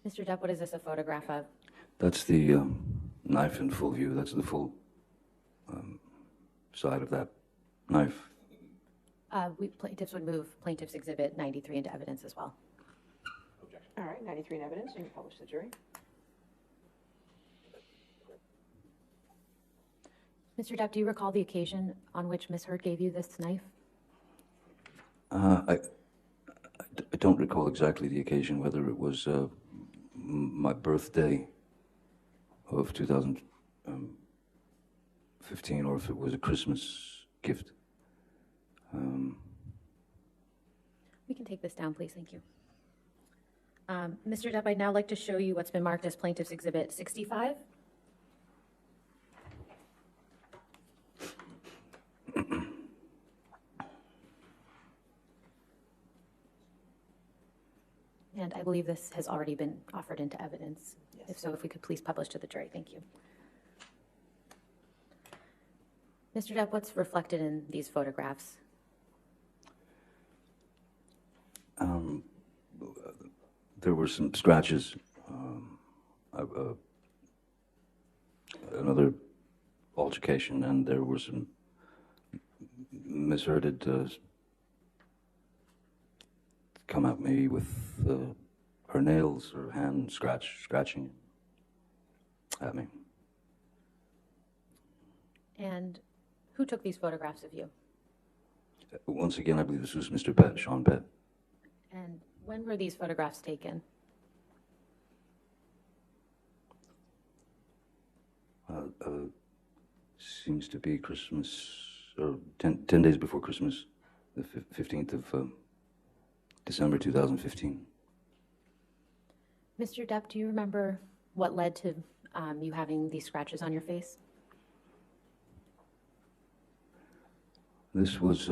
Mr. Depp, what is this a photograph of? That's the knife in full view. That's the full side of that knife. Plaintiffs would move Plaintiff's Exhibit 93 into evidence as well. All right, 93 in evidence, you can publish the jury. Mr. Depp, do you recall the occasion on which Ms. Hurd gave you this knife? I don't recall exactly the occasion, whether it was my birthday of 2015 or if it was a Christmas gift. We can take this down, please. Thank you. Mr. Depp, I'd now like to show you what's been marked as Plaintiff's Exhibit 65. And I believe this has already been offered into evidence. Yes. If so, if we could please publish to the jury. Thank you. Mr. Depp, what's reflected in these photographs? There were some scratches, another altercation, and there were some misheard come at me with her nails or hand scratching at me. And who took these photographs of you? Once again, I believe this was Mr. Pett, Sean Pett. And when were these photographs taken? Seems to be Christmas, or 10 days before Christmas, the 15th of December 2015. Mr. Depp, do you remember what led to you having these scratches on your face? This was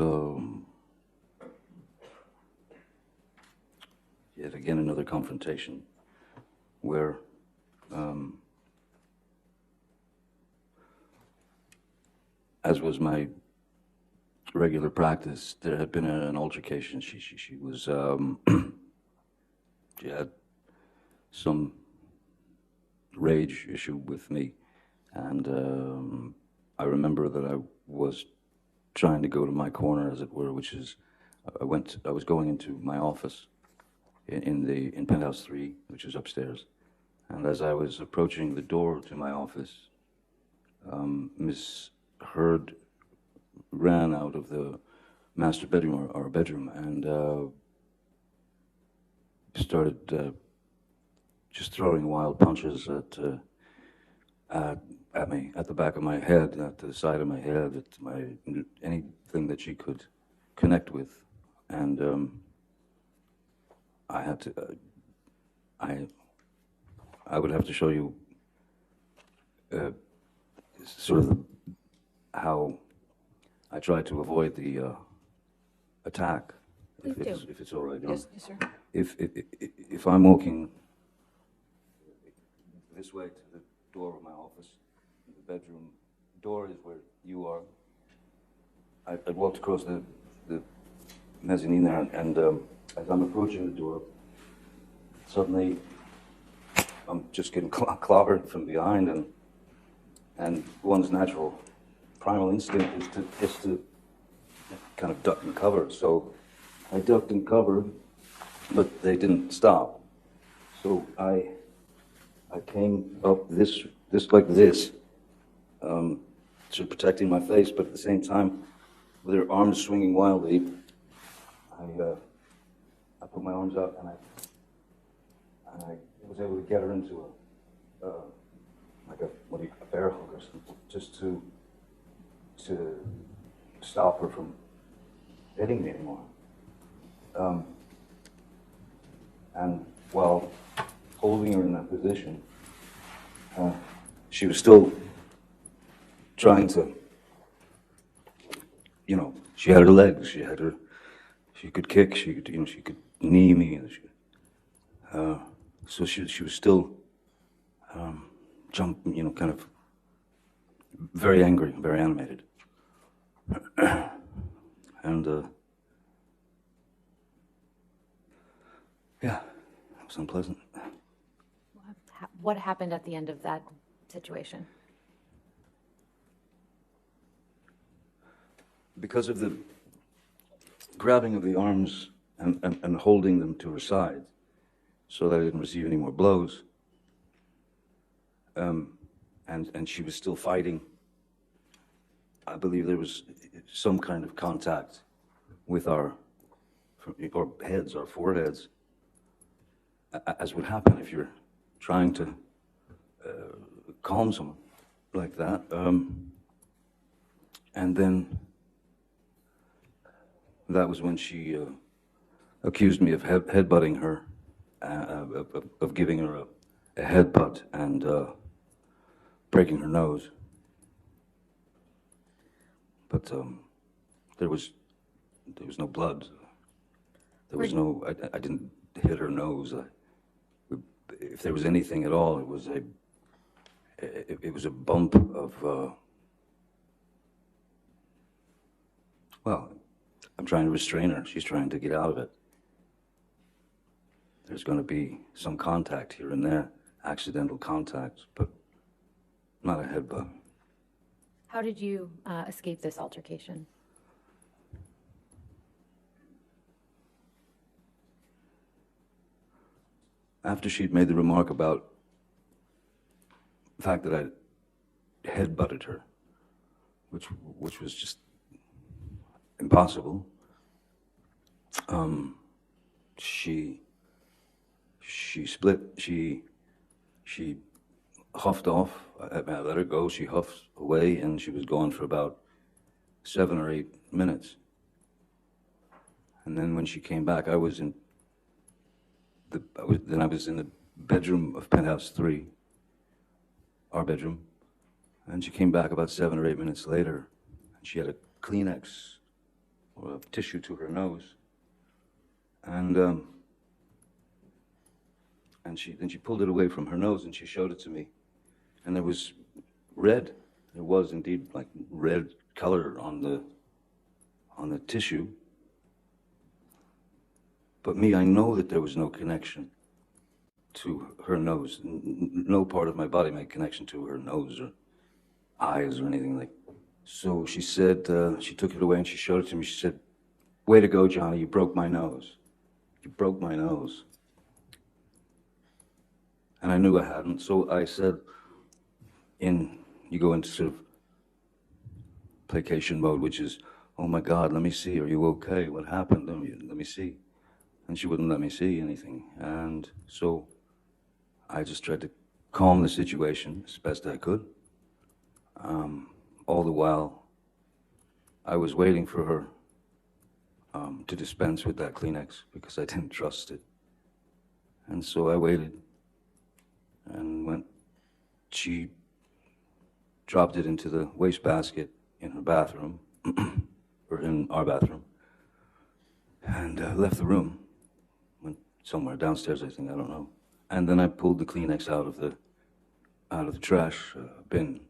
yet again another confrontation where as was my regular practice, there had been an altercation. She was she had some rage issue with me, and I remember that I was trying to go to my corner, as it were, which is I was going into my office in penthouse 3, which is upstairs, and as I was approaching the door to my office, Miss Hurd ran out of the master bedroom or bedroom and started just throwing wild punches at me, at the back of my head, at the side of my head, at anything that she could connect with, and I had to. I would have to show you sort of how I tried to avoid the attack. Please do. If it's all right. Yes, yes, sir. If I'm walking this way to the door of my office, the bedroom door is where you are. I walked across the mezzanine there, and as I'm approaching the door, suddenly I'm just getting clobbered from behind, and one's natural primal instinct is to kind of duck and cover. So I ducked and covered, but they didn't stop. So I came up this like this, sort of protecting my face, but at the same time, with her arms swinging wildly, I put my arms out and I was able to get her into a bear hug or something, just to stop her from hitting me anymore. And while holding her in that position, she was still trying to, she had her legs, she could kick, she could knee me, so she was still jumping, kind of very angry, very animated. And yeah, it was unpleasant. What happened at the end of that situation? Because of the grabbing of the arms and holding them to her side so that I didn't receive any more blows, and she was still fighting, I believe there was some kind of contact with our heads, our foreheads, as would happen if you're trying to calm someone like that. And then that was when she accused me of headbutting her, of giving her a headbutt and breaking her nose. But there was no blood. There was no. I didn't hit her nose. If there was anything at all, it was a bump of. Well, I'm trying to restrain her. She's trying to get out of it. There's going to be some contact here and there, accidental contact, but not a headbutt. How did you escape this altercation? After she'd made the remark about the fact that I headbutted her, which was just impossible, she split. She huffed off. I let her go. She huffed away, and she was gone for about 7 or 8 minutes. And then when she came back, I was in the bedroom of penthouse 3, our bedroom, and she came back about 7 or 8 minutes later, and she had a Kleenex or a tissue to her nose, and she pulled it away from her nose and she showed it to me, and there was red. There was indeed like red color on the tissue. But me, I know that there was no connection to her nose. No part of my body made connection to her nose or eyes or anything like. So she said, she took it away and she showed it to me. She said, "Way to go, Johnny, you broke my nose. You broke my nose." And I knew I hadn't, so I said, you go into sort of placation mode, which is, "Oh my God, let me see, are you okay? What happened? Let me see." And she wouldn't let me see anything. And so I just tried to calm the situation as best I could. All the while, I was waiting for her to dispense with that Kleenex because I didn't trust it. And so I waited. And when she dropped it into the wastebasket in her bathroom, or in our bathroom, and left the room. Went somewhere downstairs, I think, I don't know. And then I pulled the Kleenex out of the trash bin,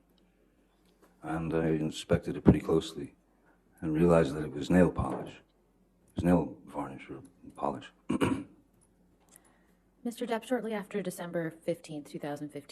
and I inspected it pretty closely, and realized that it was nail polish. It was nail varnish or polish. Mr. Depp, shortly after December 15th, 2015,